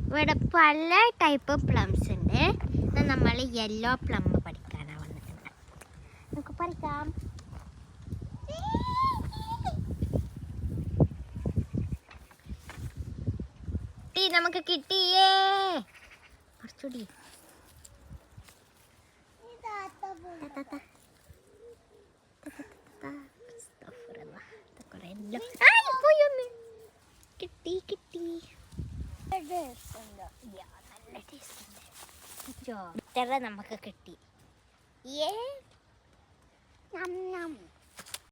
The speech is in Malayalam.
ഇവിടെ പല ടൈപ്പ് പ്ലംസ് ഉണ്ട്. നമ്മൾ യെല്ലോ പ്ലം പഠിക്കാനാണ് വന്നിട്ടുണ്ട്. നമുക്ക് പറിക്കാം. നമുക്ക് കിട്ടിയേ. കുറച്ചുകൂടി കിട്ടി കിട്ടി. നല്ല ടേസ്റ്റ് ഉണ്ട്. നമുക്ക് കിട്ടി.